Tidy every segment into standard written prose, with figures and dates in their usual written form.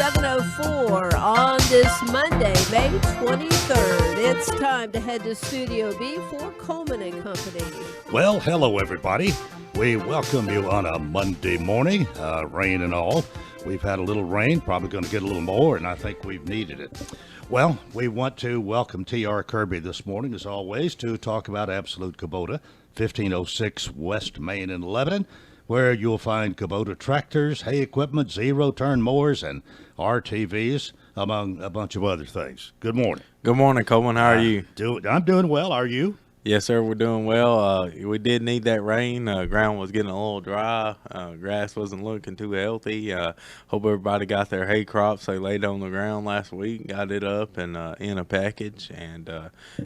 7:04 on this Monday, May 23rd. It's time to head to Studio B for Coleman and Company. Well, hello, everybody. We welcome you on a Monday morning, rain and all. We've had a little rain, probably going to get a little more, and I think we've needed it. Well, we want to welcome T.R. Kirby this morning, as always, to talk about Absolute Kubota, 1506 West Main in Lebanon, where you'll find Kubota tractors, hay equipment, zero-turn mowers, and RTVs, among a bunch of other things. Good morning. Good morning, Coleman. How are you? I'm doing well. Are you? Yes, sir. We're doing well. We did need that rain. Ground was getting a little dry. Grass wasn't looking too healthy. Hope everybody got their hay crops. They laid on the ground last week, got it up and in a package, and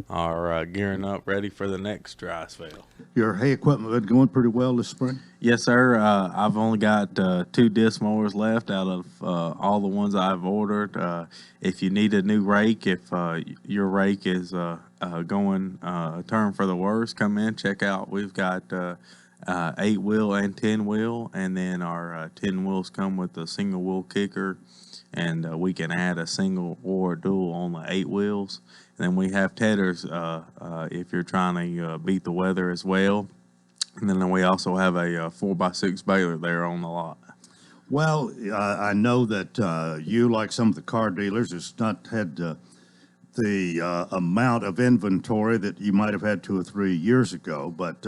are gearing up, ready for the next dry spell. Your hay equipment been going pretty well this spring? Yes, sir. I've only got 2 disc mowers left out of all the ones I've ordered. If you need a new rake, if your rake is going a turn for the worse, come in, check out. We've got 8-wheel and 10-wheel, and then our 10 wheels come with a single wheel kicker, and we can add a single or a dual on the 8 wheels. And then we have tethers if you're trying to beat the weather as well. And then we also have a 4x6 baler there on the lot. Well, I know that you, like some of the car dealers, has not had the amount of inventory that you might have had 2 or 3 years ago. But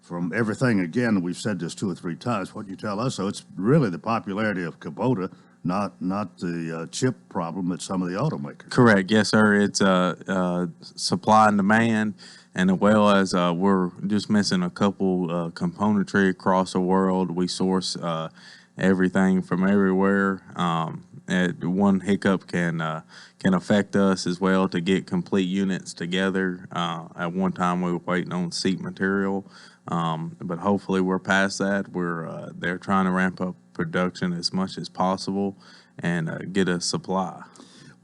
from everything, again, we've said this 2 or 3 times, what you tell us, so it's really the popularity of Kubota, not the chip problem at some of the automakers. Correct. Yes, sir. It's supply and demand. And as well as we're just missing a couple componentry across the world. We source everything from everywhere. One hiccup can affect us as well to get complete units together. At one time, we were waiting on seat material, but hopefully we're past that. They're trying to ramp up production as much as possible and get a supply.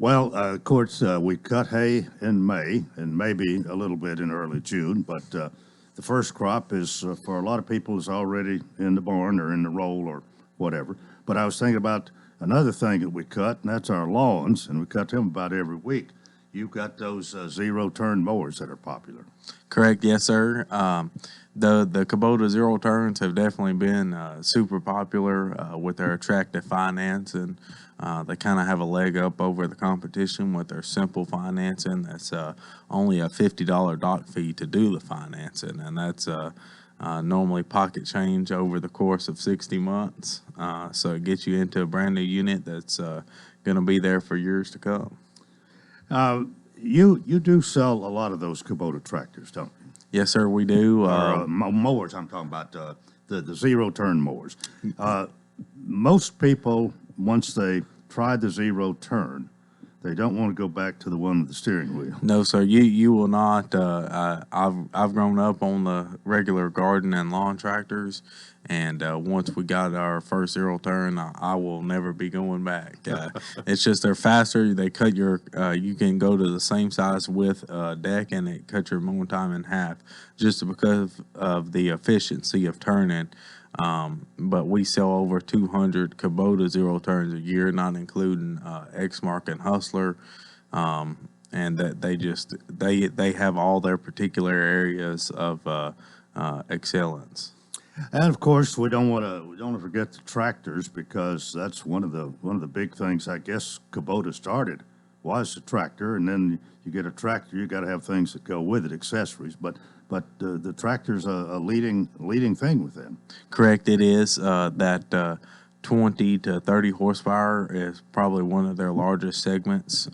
Well, of course, we cut hay in May and maybe a little bit in early June, but the first crop is, for a lot of people, is already in the barn or in the roll or whatever. But I was thinking about another thing that we cut, and that's our lawns, and we cut them about every week. You've got those zero-turn mowers that are popular. Correct, yes, sir. The Kubota zero turns have definitely been super popular with their attractive finance, and they kind of have a leg up over the competition with their simple financing. That's only a $50 doc fee to do the financing, and that's normally pocket change over the course of 60 months. So it gets you into a brand new unit that's going to be there for years to come. You do sell a lot of those Kubota tractors, don't you? Yes, sir, we do. Mowers, I'm talking about the zero-turn mowers. Most people, once they try the zero-turn, they don't want to go back to the one with the steering wheel. No, sir, you will not. I've grown up on the regular garden and lawn tractors, and once we got our first zero turn, I will never be going back. It's just they're faster. They cut your. You can go to the same size width deck, and it cuts your mowing time in half, just because of the efficiency of turning. But we sell over 200 Kubota zero turns a year, not including Exmark and Hustler, and that they have all their particular areas of excellence. And of course, we don't want to forget the tractors, because that's one of the big things I guess Kubota started was the tractor, and then you get a tractor, you got to have things that go with it, accessories, but the tractor's a leading thing with them. Correct, it is. That 20 to 30 horsepower is probably one of their largest segments.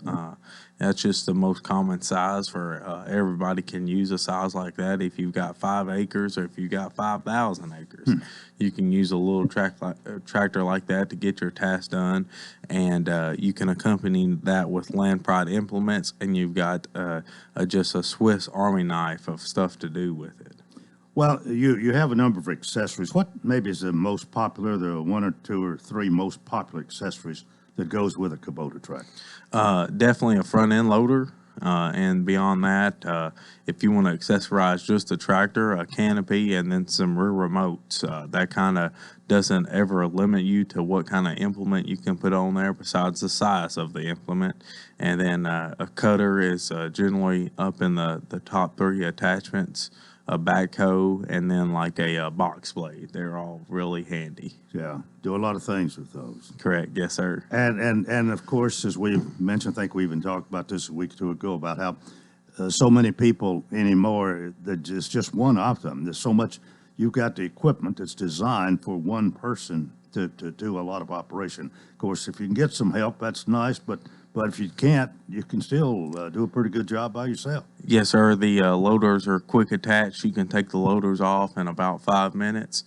That's just the most common size for everybody can use a size like that. If you've got 5 acres or if you've got 5,000 acres, you can use a little tractor like that to get your task done. And you can accompany that with Land Pride implements, and you've got just a Swiss Army knife of stuff to do with it. Well, you have a number of accessories. What maybe is the most popular, the 1 or 2 or 3 most popular accessories that goes with a Kubota tractor? Definitely a front end loader. and beyond that, if you want to accessorize just a tractor, a canopy, and then some rear remotes, that kind of doesn't ever limit you to what kind of implement you can put on there besides the size of the implement. And then a cutter is generally up in the top three attachments, a backhoe, and then like a box blade. They're all really handy. Yeah, do a lot of things with those. Correct. Yes, sir. And of course, as we mentioned, I think we even talked about this a week or two ago about how so many people anymore, that it's just one of them. There's so much, you've got the equipment that's designed for one person to do a lot of operation. Of course, if you can get some help, that's nice, but if you can't, you can still do a pretty good job by yourself. Yes, sir. The loaders are quick attached. You can take the loaders off in about 5 minutes.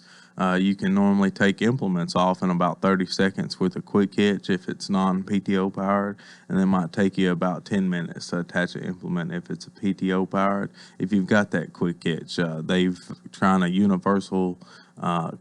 You can normally take implements off in about 30 seconds with a quick hitch if it's non-PTO powered, and it might take you about 10 minutes to attach an implement if it's a PTO powered. If you've got that quick hitch, they've trying to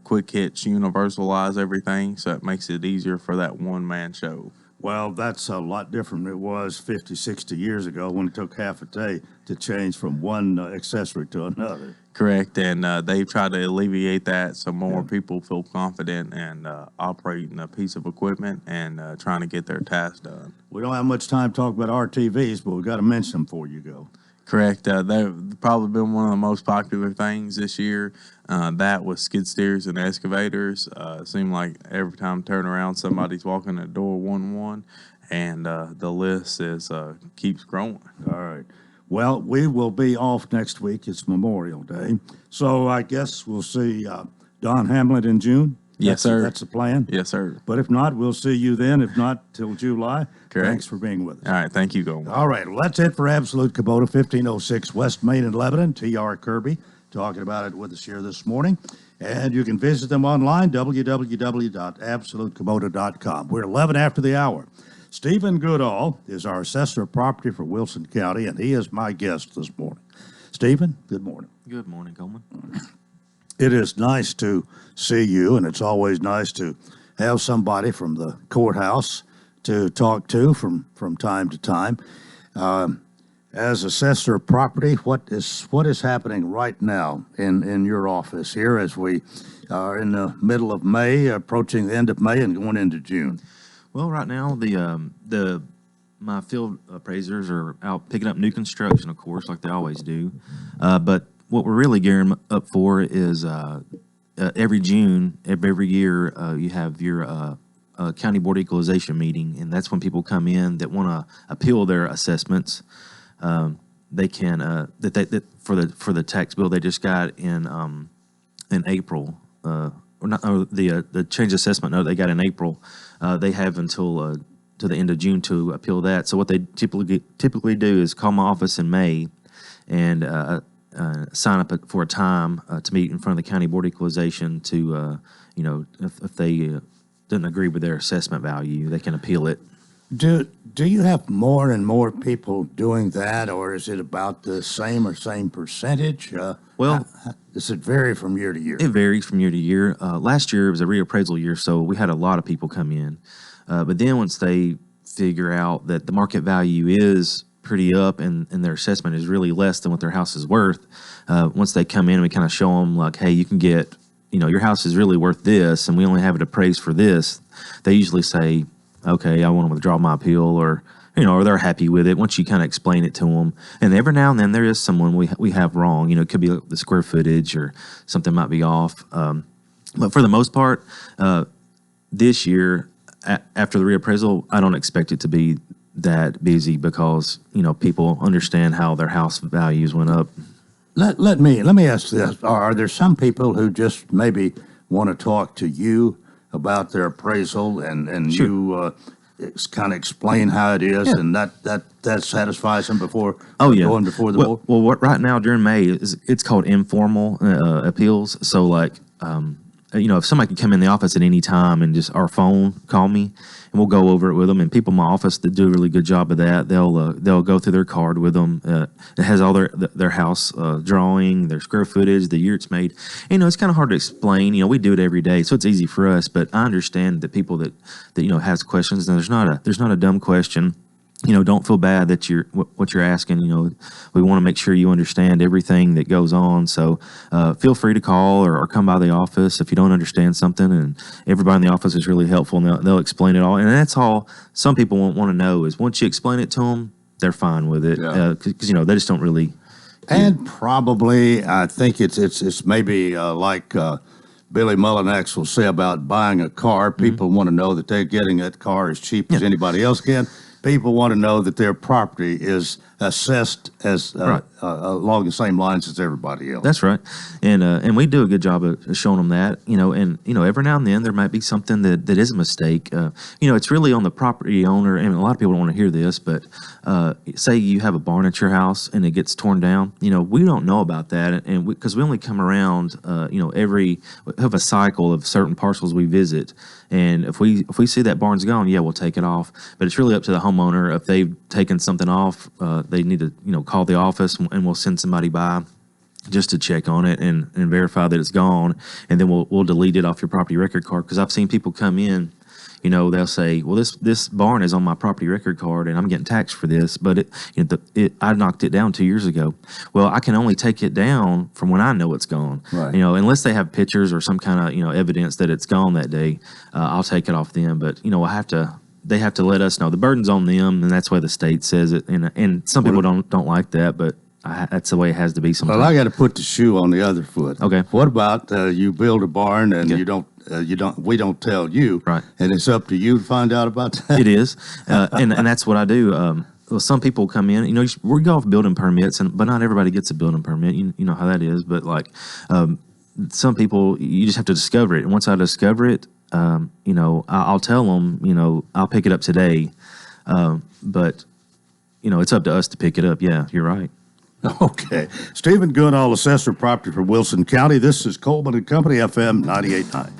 quick hitch universalize everything, so it makes it easier for that one-man show. Well, that's a lot different than it was 50, 60 years ago when it took half a day to change from one accessory to another. Correct, and they've tried to alleviate that so more people feel confident and operating a piece of equipment and trying to get their task done. We don't have much time to talk about RTVs, but we've got to mention them before you go. Correct. They've probably been one of the most popular things this year. That with skid steers and excavators. It seemed like every time I turn around, somebody's walking the door 1-1, and the list keeps growing. All right. Well, we will be off next week. It's Memorial Day. So I guess we'll see Don Hamlet in June. Yes, sir. That's the plan. Yes, sir. But if not, we'll see you then. If not, till July. Correct. Thanks for being with us. All right. Thank you, Coleman. All right. Well, that's it for Absolute Kubota, 1506 West Main in Lebanon. T.R. Kirby talking about it with us here this morning. And you can visit them online, www.absolutekubota.com. We're 11 after the hour. Stephen Goodall is our assessor of property for Wilson County, and he is my guest this morning. Stephen, good morning. Good morning, Coleman. It is nice to see you, and it's always nice to have somebody from the courthouse to talk to from time to time. As assessor of property, what is happening right now in your office here as we are in the middle of May, approaching the end of May and going into June? Well, right now my field appraisers are out picking up new construction, of course, like they always do. But what we're really gearing up for is every June, every year, you have your county board equalization meeting, and that's when people come in that want to appeal their assessments. They can for the tax bill they just got in April, the change assessment note they got in April. They have until to the end of June to appeal that. So what they typically do is call my office in May and sign up for a time to meet in front of the county board equalization to if they didn't agree with their assessment value, they can appeal it. Do you have more and more people doing that, or is it about the same percentage? Well, does it vary from year to year? It varies from year to year. Last year was a reappraisal year, so we had a lot of people come in. But then once they figure out that the market value is pretty up and their assessment is really less than what their house is worth, once they come in, we kind of show them like, hey, you can get, your house is really worth this, and we only have it appraised for this. They usually say, okay, I want to withdraw my appeal, or they're happy with it once you kind of explain it to them. And every now and then there is someone we have wrong. It could be the square footage or something might be off. But for the most part, this year, after the reappraisal, I don't expect it to be that busy because, people understand how their house values went up. Let me ask this. Are there some people who just maybe want to talk to you about their appraisal and Sure. you kind of explain how it is, and that satisfies them before going before the board? Well, what right now during May it's called informal appeals. So like, if somebody could come in the office at any time and just our phone call me, and we'll go over it with them. And people in my office that do a really good job of that, they'll go through their card with them. It has all their house drawing, their square footage, the year it's made. It's kind of hard to explain. We do it every day, so it's easy for us. But I understand that people that has questions, and there's not a dumb question. don't feel bad that what you're asking. We want to make sure you understand everything that goes on. So feel free to call or come by the office if you don't understand something. And everybody in the office is really helpful, and they'll explain it all. And that's all some people won't want to know is once you explain it to them, they're fine with it because they just don't really. And probably, I think it's maybe like Billy Mullinax will say about buying a car. People want to know that they're getting that car as cheap as anybody else can. People want to know that their property is assessed as along the same lines as everybody else. That's right, and we do a good job of showing them that. And every now and then there might be something that is a mistake. It's really on the property owner, and a lot of people don't want to hear this, but say you have a barn at your house and it gets torn down. We don't know about that, and because we only come around, we have a cycle of certain parcels we visit. And if we see that barn's gone, we'll take it off. But it's really up to the homeowner. If they've taken something off, they need to call the office, and we'll send somebody by just to check on it and verify that it's gone. And then we'll delete it off your property record card. Because I've seen people come in, they'll say, well, this barn is on my property record card and I'm getting taxed for this, but I knocked it down 2 years ago. Well, I can only take it down from when I know it's gone. Right. Unless they have pictures or some kind of evidence that it's gone that day, I'll take it off them. But they have to let us know. The burden's on them, and that's why the state says it. And some people don't like that, but that's the way it has to be sometimes. Well, I got to put the shoe on the other foot. Okay. What about you build a barn and we don't tell you, right? And it's up to you to find out about that. It is, and that's what I do. Well, some people come in, we go off building permits, but not everybody gets a building permit. You know how that is. But some people, you just have to discover it. And once I discover it, I'll tell them, I'll pick it up today. But it's up to us to pick it up. Yeah, you're right. Okay. Stephen Goodall, Assessor Property for Wilson County. This is Coleman and Company, FM 98.9.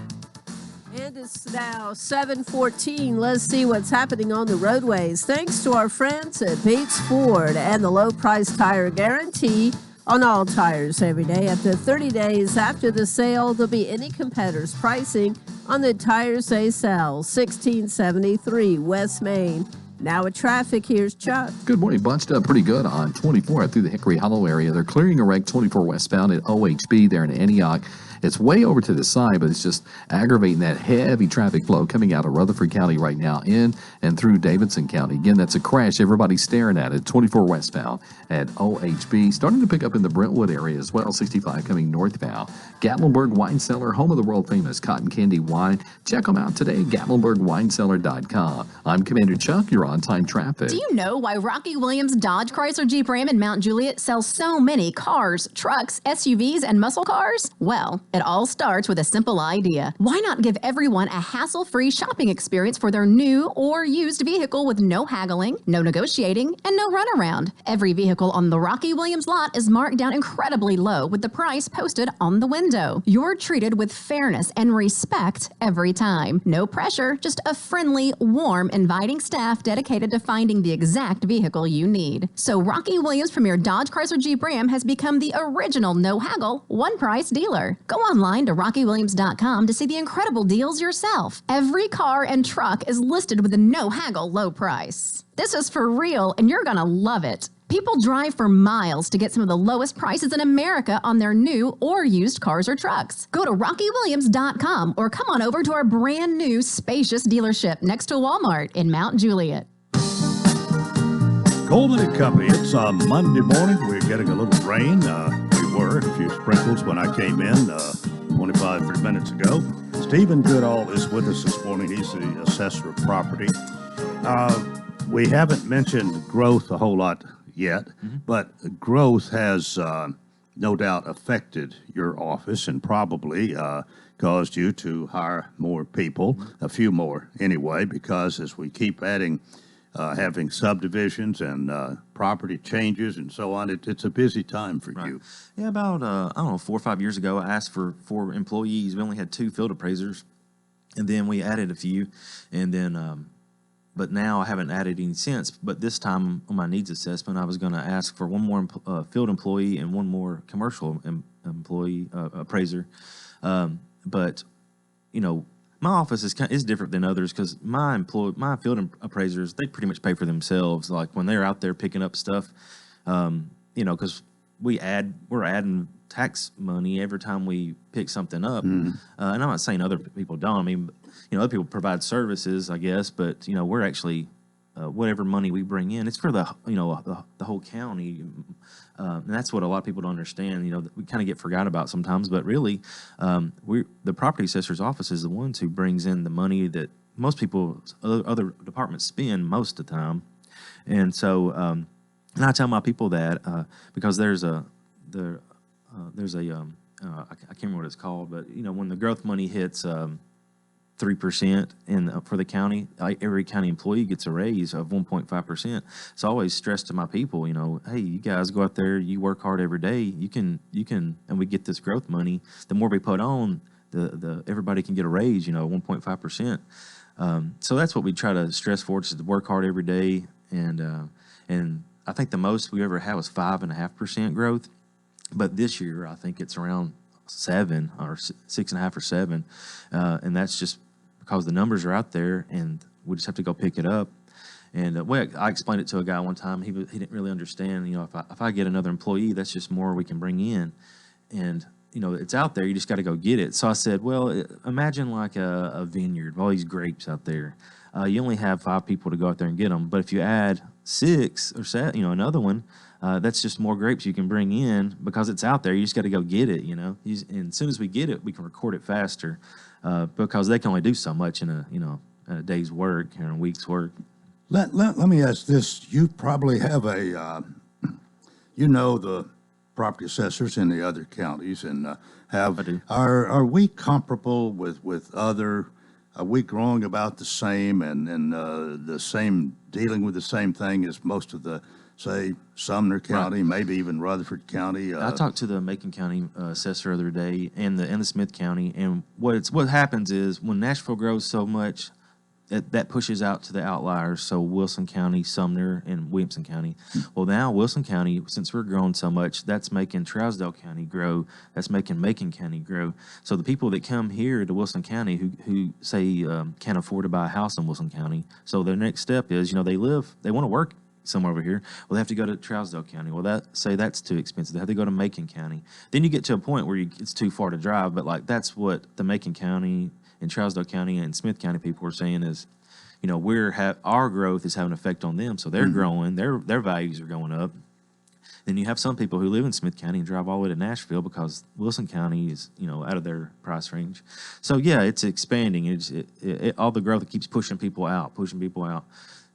And it's now 7:14. Let's see what's happening on the roadways. Thanks to our friends at Bates Ford and the low price tire guarantee on all tires every day. After 30 days after the sale, there'll be any competitor's pricing on the tires they sell. 1673 West Main. Now with traffic, here's Chuck. Good morning. Bunched up pretty good on 24 through the Hickory Hollow area. They're clearing a wreck 24 westbound at OHB there in Antioch. It's way over to the side, but it's just aggravating that heavy traffic flow coming out of Rutherford County right now in and through Davidson County. Again, that's a crash everybody's staring at it, 24 westbound at OHB. Starting to pick up in the Brentwood area as well, 65 coming northbound. Gatlinburg Wine Cellar, home of the world-famous cotton candy wine. Check them out today, GatlinburgWineCellar.com. I'm Commander Chuck. You're on-time traffic. Do you know why Rocky Williams Dodge Chrysler Jeep Ram in Mount Juliet sells so many cars, trucks, SUVs, and muscle cars? Well, it all starts with a simple idea. Why not give everyone a hassle-free shopping experience for their new or used vehicle with no haggling, no negotiating, and no runaround? Every vehicle on the Rocky Williams lot is marked down incredibly low with the price posted on the window. You're treated with fairness and respect every time. No pressure, just a friendly, warm, inviting staff dedicated to finding the exact vehicle you need. So Rocky Williams Premier Dodge Chrysler Jeep Ram has become the original no-haggle, one-price dealer. Go online to RockyWilliams.com to see the incredible deals yourself. Every car and truck is listed with a no-haggle low price. This is for real, and you're gonna love it. People drive for miles to get some of the lowest prices in America on their new or used cars or trucks. Go to RockyWilliams.com or come on over to our brand new spacious dealership next to Walmart in Mount Juliet. Coleman and Company. It's Monday morning. We're getting a little rain. We were a few sprinkles when I came in 30 minutes ago. Stephen Goodall is with us this morning. He's the assessor of property. We haven't mentioned growth a whole lot yet, but growth has no doubt affected your office and probably caused you to hire more people, a few more anyway, because as we keep adding having subdivisions and property changes and so on, it's a busy time for you. Yeah, about, 4 or 5 years ago, I asked for 4 employees. We only had 2 field appraisers, and then we added a few, and then, but now I haven't added any since. But this time on my needs assessment, I was going to ask for 1 more field employee and 1 more commercial employee appraiser. But, my office is different than others because my field appraisers, they pretty much pay for themselves. Like when they're out there picking up stuff, because we're adding tax money every time we pick something up. And I'm not saying other people don't. I mean, other people provide services, I guess, but we're actually whatever money we bring in, it's for the whole county, and that's what a lot of people don't understand. We kind of get forgot about sometimes, but really, the property assessor's office is the ones who brings in the money that most people, other departments spend most of the time, and so and I tell my people that because I can't remember what it's called, but when the growth money hits 3% for the county, every county employee gets a raise of 1.5%. So I always stress to my people, hey, you guys go out there, you work hard every day, you can, and we get this growth money. The more we put on, the everybody can get a raise, 1.5%. So that's what we try to stress for, just to work hard every day. And I think the most we ever had was 5.5% growth. But this year, I think it's around 7 or 6.5 or 7. And that's just because the numbers are out there and we just have to go pick it up. And I explained it to a guy one time. He didn't really understand, if I get another employee, that's just more we can bring in. And, it's out there. You just got to go get it. So I said, well, imagine like a vineyard of all these grapes out there. You only have 5 people to go out there and get them. But if you add 6 or 7, another one, that's just more grapes you can bring in because it's out there. You just got to go get it, And as soon as we get it, we can record it faster because they can only do so much in a day's work or a week's work. Let me ask this. You probably have the property assessors in the other counties and I do. Are we comparable with other? Are we growing about the same and the same, dealing with the same thing as most of the, say, Sumner County, right, maybe even Rutherford County? I talked to the Macon County assessor the other day and the Smith County, and what happens is when Nashville grows so much, that pushes out to the outliers, so Wilson County, Sumner, and Williamson County. Well, now Wilson County, since we're growing so much, that's making Trousdale County grow. That's making Macon County grow. So the people that come here to Wilson County who say can't afford to buy a house in Wilson County, so their next step is, they want to work somewhere over here. Well, they have to go to Trousdale County. Well, that's too expensive. They have to go to Macon County. Then you get to a point where it's too far to drive, but that's what the Macon County and Trousdale County and Smith County people are saying is, our growth is having an effect on them, so they're growing, their values are going up. Then you have some people who live in Smith County and drive all the way to Nashville because Wilson County is, out of their price range. So yeah, it's expanding. All the growth keeps pushing people out.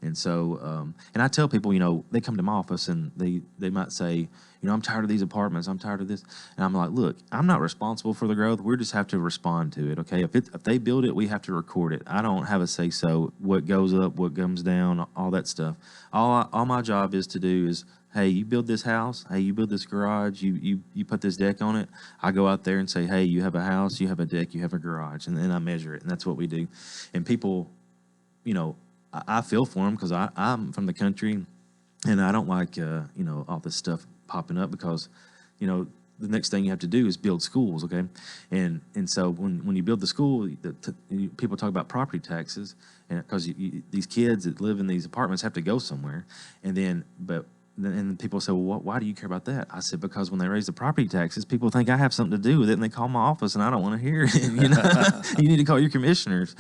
And so, and I tell people, they come to my office and they might say, I'm tired of these apartments. I'm tired of this. And I'm like, look, I'm not responsible for the growth. We just have to respond to it, okay? If they build it, we have to record it. I don't have a say-so. What goes up, what comes down, all that stuff. All my job is to do is, hey, you build this house. Hey, you build this garage. You put this deck on it. I go out there and say, hey, you have a house, you have a deck, you have a garage. And then I measure it, and that's what we do. And people, I feel for them because I'm from the country, and I don't like all this stuff popping up because the next thing you have to do is build schools, okay? And so when you build the school, people talk about property taxes, and because these kids that live in these apartments have to go somewhere, and then people say, well, why do you care about that? I said, because when they raise the property taxes, people think I have something to do with it, and they call my office, and I don't want to hear it. You need to call your commissioners.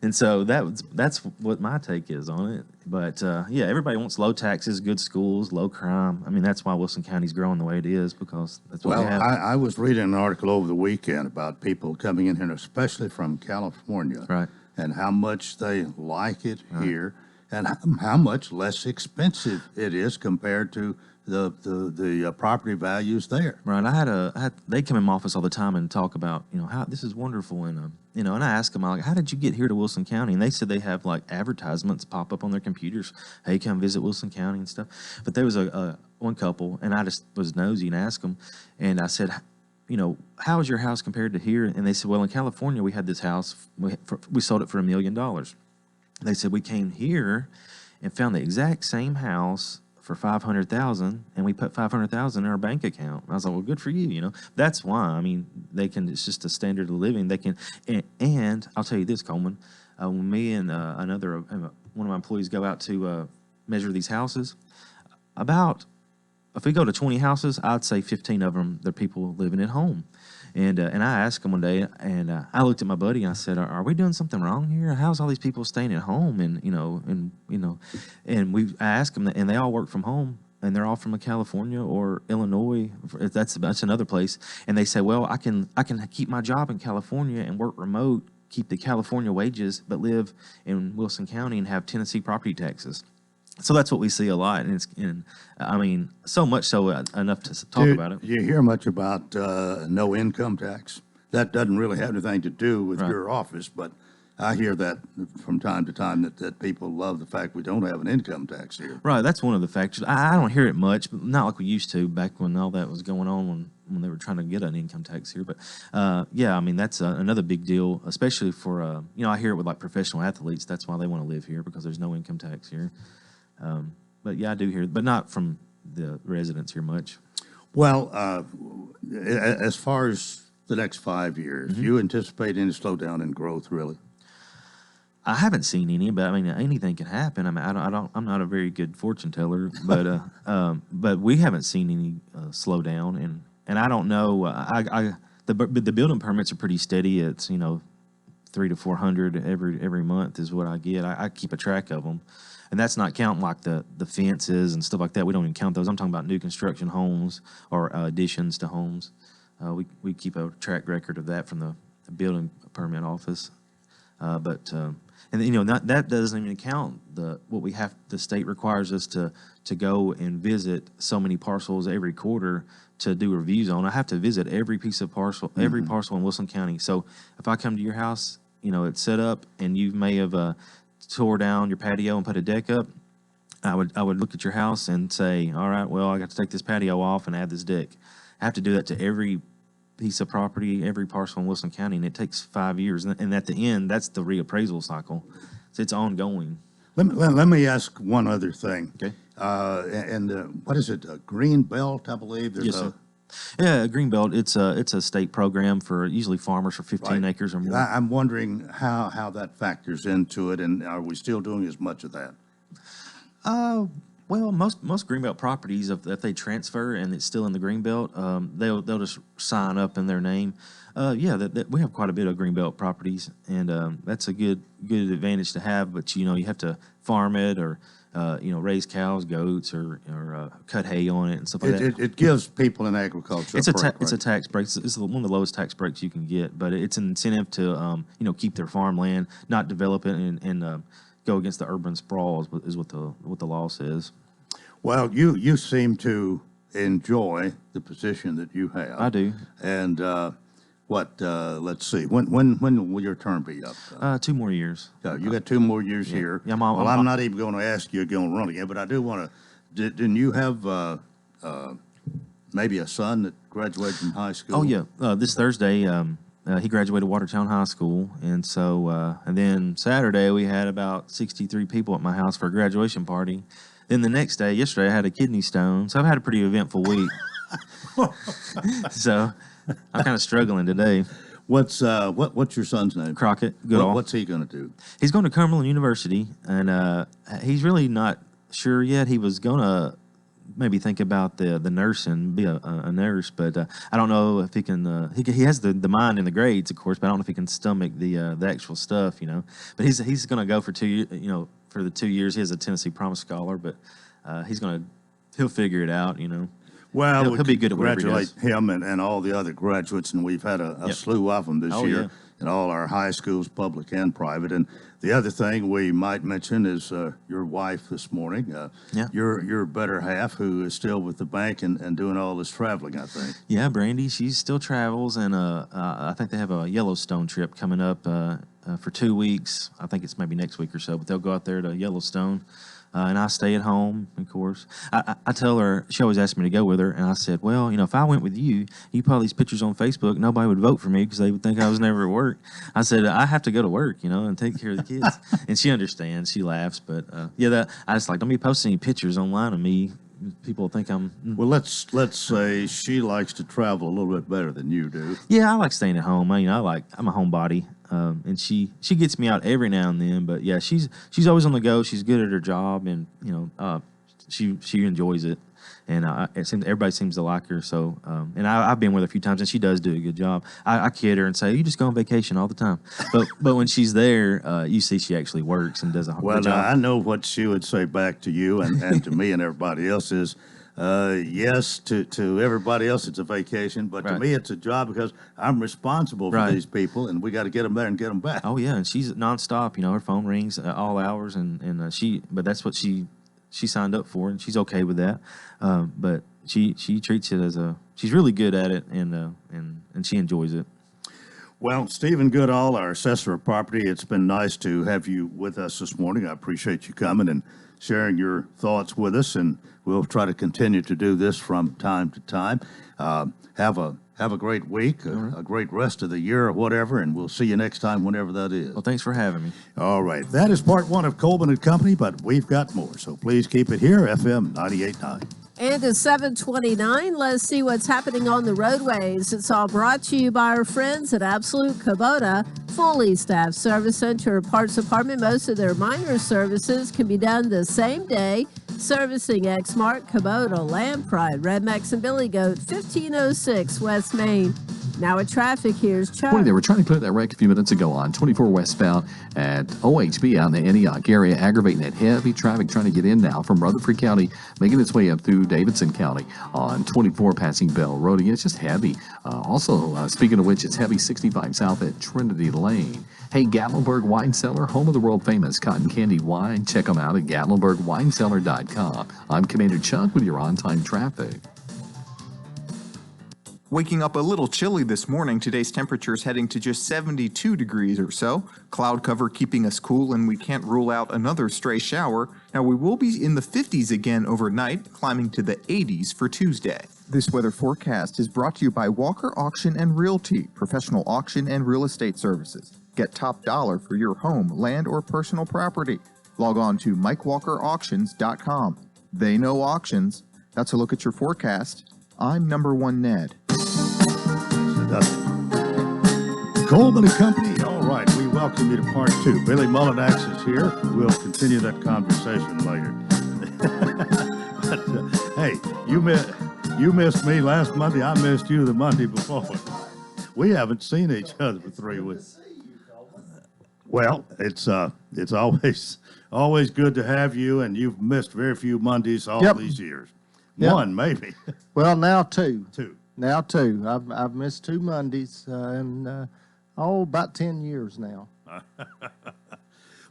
And so that's what my take is on it. But, everybody wants low taxes, good schools, low crime. I mean, that's why Wilson County's growing the way it is, because that's what we have. I was reading an article over the weekend about people coming in here, especially from California, right, and how much they like it here and how much less expensive it is compared to the property values there. Right. They come in my office all the time and talk about, how this is wonderful. And, and I ask them, how did you get here to Wilson County? And they said they have advertisements pop up on their computers. Hey, come visit Wilson County and stuff. But there was one couple, and I just was nosy and asked them. And I said, how is your house compared to here? And they said, well, in California, we had this house. We sold it for $1 million. They said, we came here and found the exact same house for $500,000, and we put $500,000 in our bank account. I was like, well, good for you, you know. That's why. I mean, they can. It's just a standard of living. They can, and I'll tell you this, Coleman. When me and another one of my employees go out to measure these houses, if we go to 20 houses, I'd say 15 of them, they're people living at home. And I asked him one day, and I looked at my buddy and I said, "Are we doing something wrong here? How's all these people staying at home?" And I asked them, and they all work from home, and they're all from California or Illinois. That's another place. And they say, "Well, I can keep my job in California and work remote, keep the California wages, but live in Wilson County and have Tennessee property taxes." So that's what we see a lot, and I mean, so much so enough to talk about it. Do you hear much about no income tax? That doesn't really have anything to do with your office, but I hear that from time to time that people love the fact we don't have an income tax here. Right, that's one of the factors. I don't hear it much, but not like we used to back when all that was going on when they were trying to get an income tax here. But yeah, I mean, that's another big deal, especially for I hear it with like professional athletes. That's why they want to live here, because there's no income tax here. But yeah, I do hear it, but not from the residents here much. Well, as far as the next 5 years, you anticipate any slowdown in growth, really? I haven't seen any, but I mean, anything can happen. I mean, I'm not a very good fortune teller, but we haven't seen any slowdown, and I don't know. The building permits are pretty steady. It's 300 to 400 every month is what I get. I keep a track of them. And that's not counting like the fences and stuff like that. We don't even count those. I'm talking about new construction homes or additions to homes. We keep a track record of that from the building permit office. But that doesn't even count what we have. The state requires us to go and visit so many parcels every quarter to do reviews on. I have to visit every piece of parcel, every parcel in Wilson County. So if I come to your house, it's set up, and you may have tore down your patio and put a deck up, I would look at your house and say, all right, well, I got to take this patio off and add this deck. I have to do that to every piece of property, every parcel in Wilson County, and it takes 5 years. And at the end, that's the reappraisal cycle. So it's ongoing. Let me ask one other thing. Okay. And what is it, a green belt, I believe? Yes, sir. Yeah, Greenbelt, it's a state program for usually farmers for 15 acres or more. I'm wondering how that factors into it, and are we still doing as much of that? Well, most Greenbelt properties, if they transfer and it's still in the Greenbelt, they'll just sign up in their name. We have quite a bit of Greenbelt properties, and that's a good advantage to have. But you have to farm it or raise cows, goats, or cut hay on it and stuff like that. It gives people in agriculture it's a tax break. It's one of the lowest tax breaks you can get, but it's an incentive to keep their farmland, not develop it, and go against the urban sprawl is what the law says. Well, you seem to enjoy the position that you have. I do. And let's see, when will your term be up? 2 more years. You got 2 more years here. Yeah, I'm not even going to ask you again to run again, but I do want to. Didn't you have maybe a son that graduated from high school? Oh yeah, this Thursday he graduated Watertown High School, and so and then Saturday we had about 63 people at my house for a graduation party. Then the next day, yesterday, I had a kidney stone, so I've had a pretty eventful week. So I'm kind of struggling today. What's your son's name? Crockett Goodall. What's he going to do? He's going to Cumberland University, and he's really not sure yet. He was going to maybe think about the nursing, be a nurse, but I don't know if he can. He has the mind and the grades, of course, but I don't know if he can stomach the actual stuff, But he's going to go for 2 years, for the 2 years. He has a Tennessee Promise Scholar, but he'll figure it out, Well, he'll be good at whatever he does. Congratulate him and all the other graduates, and we've had a slew of them this year in all our high schools, public and private. And the other thing we might mention is your wife this morning, your better half, who is still with the bank and doing all this traveling, I think. Yeah, Brandy, she still travels, and I think they have a Yellowstone trip coming up for 2 weeks. I think it's maybe next week or so, but they'll go out there to Yellowstone. And I stay at home, of course. I tell her, she always asks me to go with her, and I said, well, if I went with you, you put all these pictures on Facebook, nobody would vote for me because they would think I was never at work. I said, I have to go to work, and take care of the kids. And she understands, she laughs, but I just don't be posting any pictures online of me. People think I'm. Well, let's say she likes to travel a little bit better than you do. Yeah, I like staying at home. I'm a homebody, and she gets me out every now and then. But yeah, she's always on the go. She's good at her job, and she enjoys it. And everybody seems to like her. So, and I've been with her a few times, and she does do a good job. I kid her and say, "You just go on vacation all the time." But when she's there, you see she actually works and does a good job. I know what she would say back to you and to me and everybody else is, yes, to everybody else it's a vacation, but to me it's a job because I'm responsible for these people, and we got to get them there and get them back. Oh yeah, and she's nonstop. Her phone rings all hours, but that's what she signed up for, and she's okay with that. But she treats it as she's really good at it, and she enjoys it. Well, Stephen Goodall, our assessor of property, it's been nice to have you with us this morning. I appreciate you coming and sharing your thoughts with us, and we'll try to continue to do this from time to time. Have a great week, a great rest of the year or whatever, and we'll see you next time whenever that is. Well, thanks for having me. All right. That is part one of Coleman and Company, but we've got more, so please keep it here, FM 98.9. And it's 7:29. Let's see what's happening on the roadways. It's all brought to you by our friends at Absolute Kubota, fully staffed service center parts department. Most of their minor services can be done the same day. Servicing Exmark, Kubota, Lampride, Red Mex, and Billy Goat, 1506 West Main. Now with traffic, here's Chuck. They were trying to clear that wreck a few minutes ago on 24 westbound at OHB out in the Antioch area, aggravating that heavy traffic trying to get in now from Rutherford County, making its way up through Davidson County on 24 passing Bell Road. Again, it's just heavy. Speaking of which, it's heavy 65 south at Trinity Lane. Hey, Gatlinburg Wine Cellar, home of the world-famous cotton candy wine. Check them out at GatlinburgWineCellar.com. I'm Commander Chuck with your on-time traffic. Waking up a little chilly this morning, today's temperature is heading to just 72 degrees or so. Cloud cover keeping us cool, and we can't rule out another stray shower. Now, we will be in the 50s again overnight, climbing to the 80s for Tuesday. This weather forecast is brought to you by Walker Auction and Realty, professional auction and real estate services. Get top dollar for your home, land, or personal property. Log on to MikeWalkerAuctions.com. They know auctions. That's a look at your forecast. I'm number one Ned. Coleman and Company. All right, we welcome you to part two. Billy Mullinax is here. We'll continue that conversation later. But hey, you missed me last Monday. I missed you the Monday before. We haven't seen each other for 3 weeks. Well, it's always good to have you, and you've missed very few Mondays all these years. One, maybe. Well, now two. Two. Now two. I've missed 2 Mondays about 10 years now.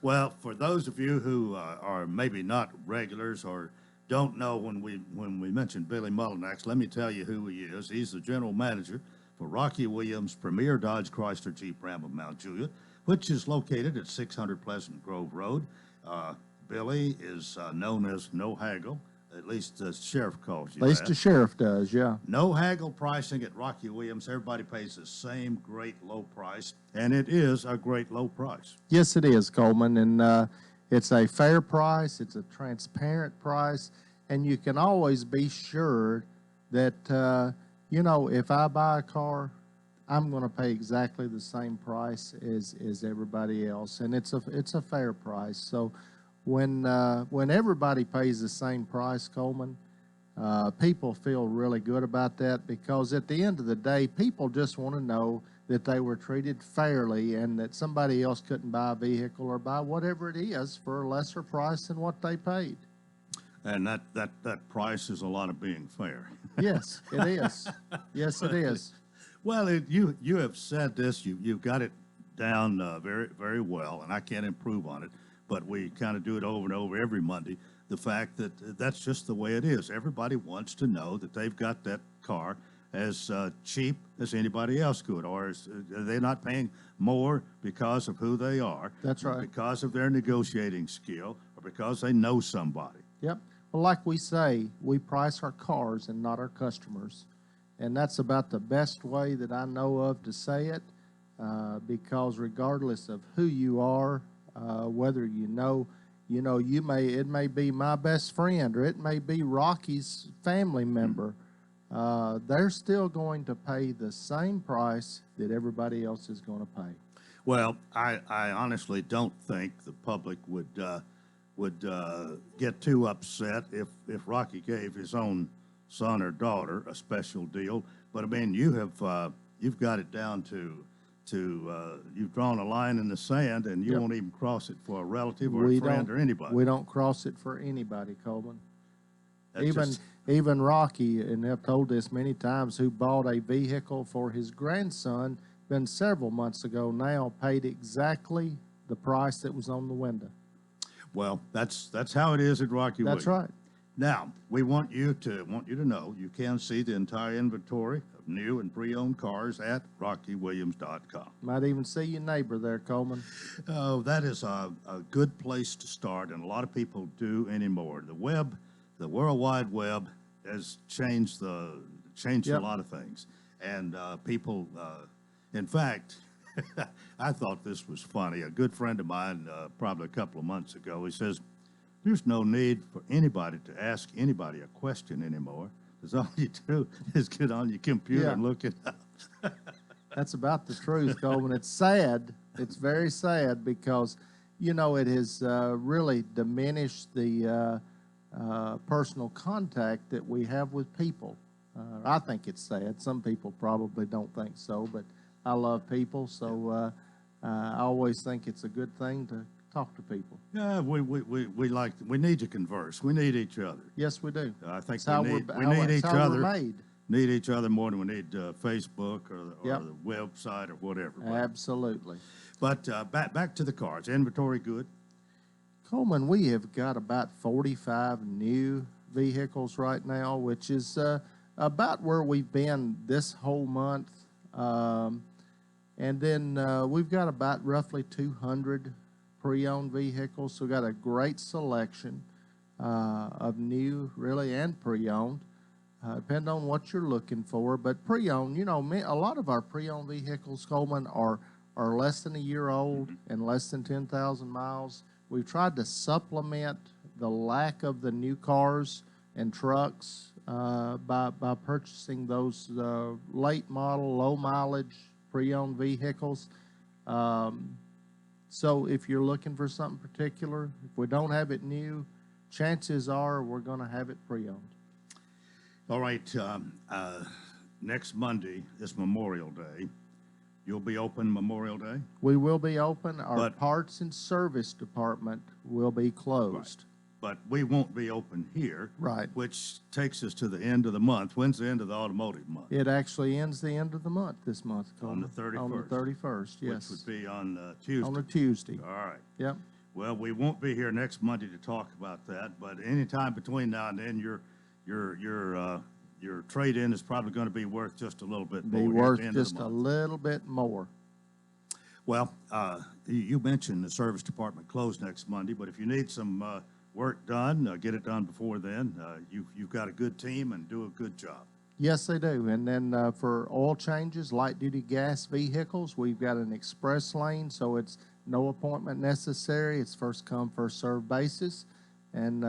Well, for those of you who are maybe not regulars or don't know when we mention Billy Mullinax, let me tell you who he is. He's the general manager for Rocky Williams Premier Dodge Chrysler Jeep Ram of Mount Juliet, which is located at 600 Pleasant Grove Road. Billy is known as No Haggle. At least the sheriff calls you At least the sheriff does, yeah. No haggle pricing at Rocky Williams. Everybody pays the same great low price, and it is a great low price. Yes, it is, Coleman, and it's a fair price. It's a transparent price, and you can always be sure that, if I buy a car, I'm going to pay exactly the same price as everybody else, and it's a fair price. So when everybody pays the same price, Coleman, people feel really good about that, because at the end of the day, people just want to know that they were treated fairly and that somebody else couldn't buy a vehicle or buy whatever it is for a lesser price than what they paid. And that price is a lot of being fair. Yes, it is. Yes, it is. Well, you have said this. You've got it down very, very well, and I can't improve on it. But we kind of do it over and over every Monday, the fact that that's just the way it is. Everybody wants to know that they've got that car as cheap as anybody else could, or they're not paying more because of who they are. That's right. Because of their negotiating skill, or because they know somebody. Yep. Well, like we say, we price our cars and not our customers. And that's about the best way that I know of to say it, because regardless of who you are, whether it may be my best friend or it may be Rocky's family member, they're still going to pay the same price that everybody else is going to pay. Well, I honestly don't think the public would get too upset if Rocky gave his own son or daughter a special deal. But I mean, you've got it down to you've drawn a line in the sand, and you won't even cross it for a relative or a friend or anybody. We don't cross it for anybody, Coleman. That's Even Rocky, and I've told this many times, who bought a vehicle for his grandson, been several months ago now, paid exactly the price that was on the window. Well, that's how it is at Rocky Williams. That's right. Now, we want you to know you can see the entire inventory of new and pre-owned cars at rockywilliams.com. Might even see your neighbor there, Coleman. Oh, that is a good place to start, and a lot of people do anymore. The World Wide Web has changed a lot of things, and people. In fact, I thought this was funny. A good friend of mine, probably a couple of months ago, he says, "There's no need for anybody to ask anybody a question anymore. Because all you do is get on your computer and look it up." That's about the truth, Coleman. It's sad. It's very sad because, it has really diminished the personal contact that we have with people. I think it's sad. Some people probably don't think so, but I love people, so I always think it's a good thing to talk to people. Yeah, we need to converse. We need each other. Yes, we do. I think we need each other. Made. Need each other more than we need Facebook or the website or whatever. Absolutely. But back to the cars. Inventory good? Coleman, we have got about 45 new vehicles right now, which is about where we've been this whole month. And then we've got about roughly 200 pre-owned vehicles. So we've got a great selection of new, really, and pre-owned. Depending on what you're looking for. But pre-owned, a lot of our pre-owned vehicles, Coleman, are less than a year old and less than 10,000 miles. We've tried to supplement the lack of the new cars and trucks by purchasing those late model, low mileage pre-owned vehicles. So if you're looking for something particular, if we don't have it new, chances are we're going to have it pre-owned. All right. Next Monday is Memorial Day. You'll be open Memorial Day? We will be open. Our parts and service department will be closed. Right. But we won't be open here. Right. Which takes us to the end of the month. When's the end of the automotive month? It actually ends the end of the month this month, Coleman. On the 31st? On the 31st, yes. Which would be on Tuesday. On a Tuesday. All right. Yep. Well, we won't be here next Monday to talk about that, but anytime between now and then, your trade-in is probably going to be worth just a little bit more. Be worth just a little bit more. Well, you mentioned the service department closed next Monday, but if you need some work done, get it done before then. You've got a good team and do a good job. Yes, they do. And then for oil changes, light-duty gas vehicles, we've got an express lane, so it's no appointment necessary. It's first come, first served basis. And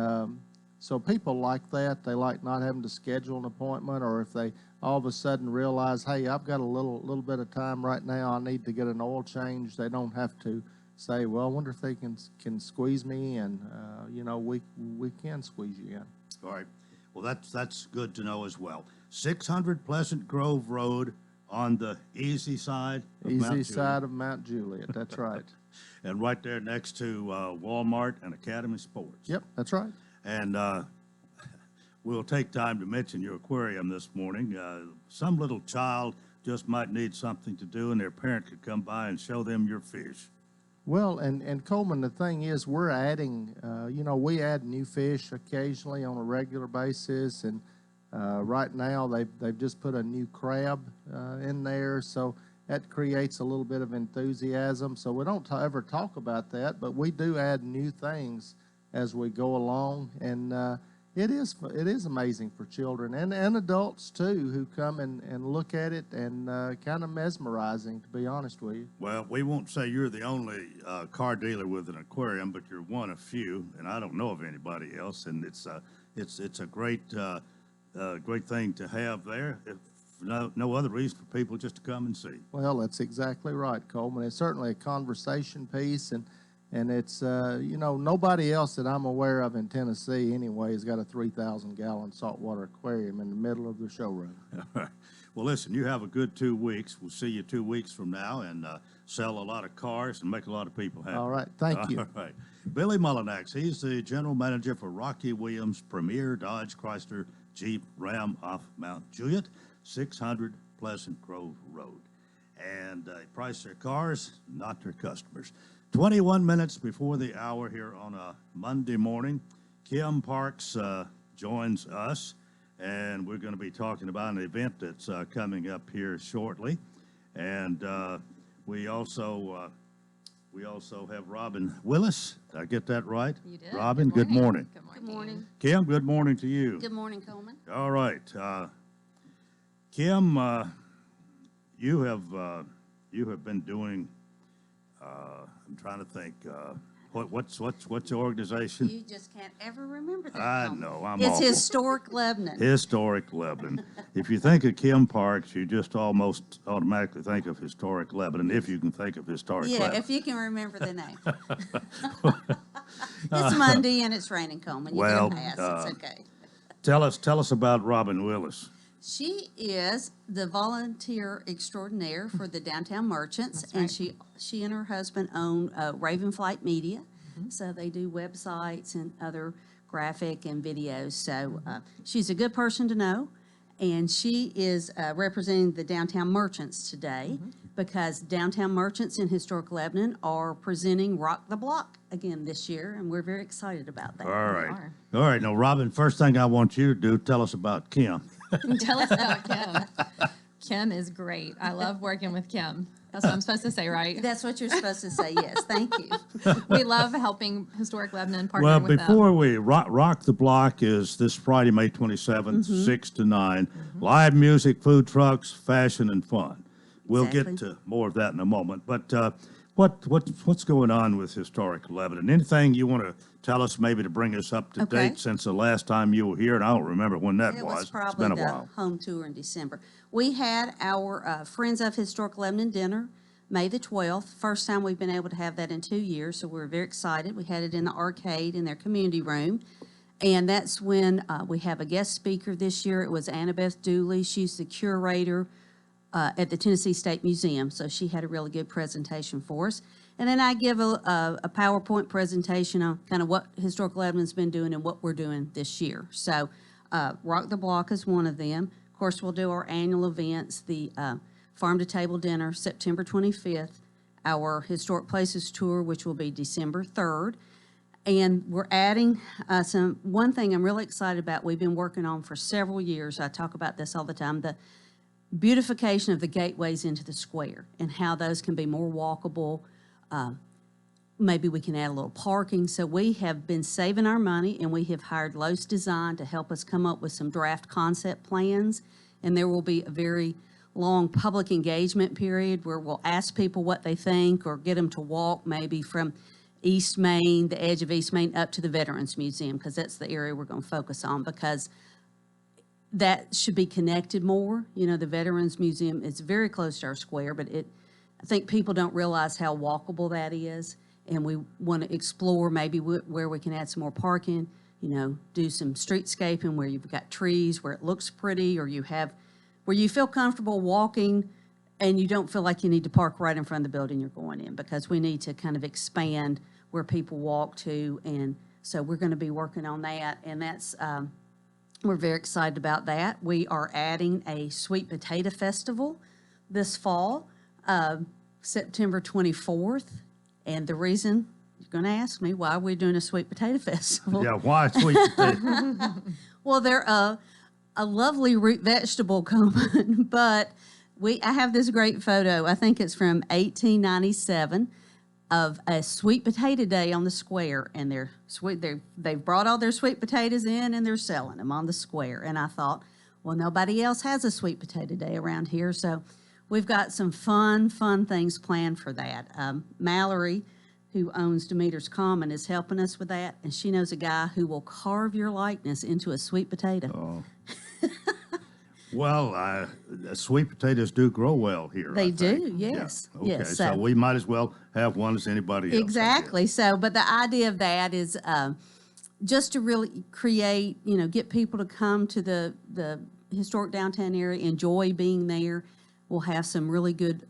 so people like that. They like not having to schedule an appointment, or if they all of a sudden realize, hey, I've got a little bit of time right now, I need to get an oil change, they don't have to say, well, I wonder if they can squeeze me in. We can squeeze you in. All right. Well, that's good to know as well. 600 Pleasant Grove Road on the easy side of Mount Juliet. That's right. And right there next to Walmart and Academy Sports. Yep, that's right. And we'll take time to mention your aquarium this morning. Some little child just might need something to do, and their parent could come by and show them your fish. Well, and Coleman, the thing is, we're adding, we add new fish occasionally on a regular basis, and Right now, they've just put a new crab in there, so that creates a little bit of enthusiasm. So we don't ever talk about that, but we do add new things as we go along, and it is amazing for children and adults too, who come and look at it, and kind of mesmerizing, to be honest with you. Well, we won't say you're the only car dealer with an aquarium, but you're one of few, and I don't know of anybody else. And it's a great great thing to have there. If no other reason for people just to come and see. Well, that's exactly right, Coleman. It's certainly a conversation piece, and it's nobody else that I'm aware of in Tennessee anyway has got a 3,000-gallon saltwater aquarium in the middle of the showroom. Well, listen, you have a good 2 weeks. We'll see you 2 weeks from now, and sell a lot of cars and make a lot of people happy. All right, thank you. All right. Billy Mullinax, he's the general manager for Rocky Williams Premier Dodge Chrysler Jeep Ram off Mount Juliet, 600 Pleasant Grove Road. And price their cars, not their customers. 21 minutes before the hour here on a Monday morning, Kim Parks joins us, and we're going to be talking about an event that's coming up here shortly. And we also have Robin Willis. Did I get that right? You did. Robin, good morning. Good morning. Good morning. Kim, good morning to you. Good morning, Coleman. All right. Kim, you have been doing, I'm trying to think, what's your organization? You just can't ever remember that. I Coleman. know, I'm It's awful. Historic Lebanon. Historic Lebanon. If you think of Kim Parks, you just almost automatically think of Historic Lebanon, if you can think of Historic Yeah, Lebanon. if you can remember the name. It's Monday and it's raining, Coleman. You Well, get a pass. It's okay. Tell us about Robin Willis. She is the volunteer extraordinaire for the Downtown Merchants, and she and her husband own Ravenflight Media, so they do websites and other graphic and videos. So she's a good person to know, and she is representing the Downtown Merchants today because Downtown Merchants in Historic Lebanon are presenting Rock the Block again this year, and we're very excited about that. All right. All right. Now, Robin, first thing I want you to do, tell us about Kim. Tell us about Kim. Kim is great. I love working with Kim. That's what I'm supposed to say, right? That's what you're supposed to say, yes. Thank you. We love helping Historic Lebanon, partnering Well, with before them. we rock the Block is this Friday, May 27th, 6 to 9. Live music, food trucks, fashion, and fun. We'll get Exactly. to more of that in a moment. But what's going on with Historic Lebanon? Anything you want to tell us, maybe to bring us up to Okay. date since the last time you were here? And I don't remember when that It was. was It's probably been a the while. home tour in December. We had our Friends of Historic Lebanon dinner, May the 12th. First time we've been able to have that in 2 years, so we're very excited. We had it in the arcade in their community room. And that's when we have a guest speaker this year. It was Annabeth Dooley. She's the curator at the Tennessee State Museum, so she had a really good presentation for us. And then I give a PowerPoint presentation on kind of what Historic Lebanon's been doing and what we're doing this year. So Rock the Block is one of them. Of course, we'll do our annual events, the Farm to Table Dinner, September 25th, our Historic Places Tour, which will be December 3rd. And we're adding one thing I'm really excited about we've been working on for several years. I talk about this all the time, the beautification of the gateways into the square and how those can be more walkable. Maybe we can add a little parking. So we have been saving our money, and we have hired Lowe's Design to help us come up with some draft concept plans. And there will be a very long public engagement period where we'll ask people what they think or get them to walk maybe from East Main, the edge of East Main, up to the Veterans Museum, because that's the area we're going to focus on, because that should be connected more. You know, the Veterans Museum is very close to our square, but I think people don't realize how walkable that is, and we want to explore maybe where we can add some more parking, you know, do some streetscaping where you've got trees, where it looks pretty, or where you feel comfortable walking and you don't feel like you need to park right in front of the building you're going in, because we need to kind of expand where people walk to, and so we're going to be working on that, and that's we're very excited about that. We are adding a sweet potato festival this fall, September 24th. And the reason, you're going to ask me, why are we doing a sweet potato festival? Yeah, why sweet potato? Well, a lovely root vegetable, Coleman, but I have this great photo. I think it's from 1897 of a sweet potato day on the square, and they've brought all their sweet potatoes in and they're selling them on the square. And I thought, well, nobody else has a sweet potato day around here, so we've got some fun things planned for that. Mallory, who owns Demeter's Common, is helping us with that, and she knows a guy who will carve your likeness into a sweet potato. Oh. Well, sweet potatoes do grow well here. They I think. do, yes. Yeah. Okay, Yes, so we might as well have one as anybody else. Exactly. So, but the idea of that is just to really create, get people to come to the historic downtown area, enjoy being there. We'll have some really good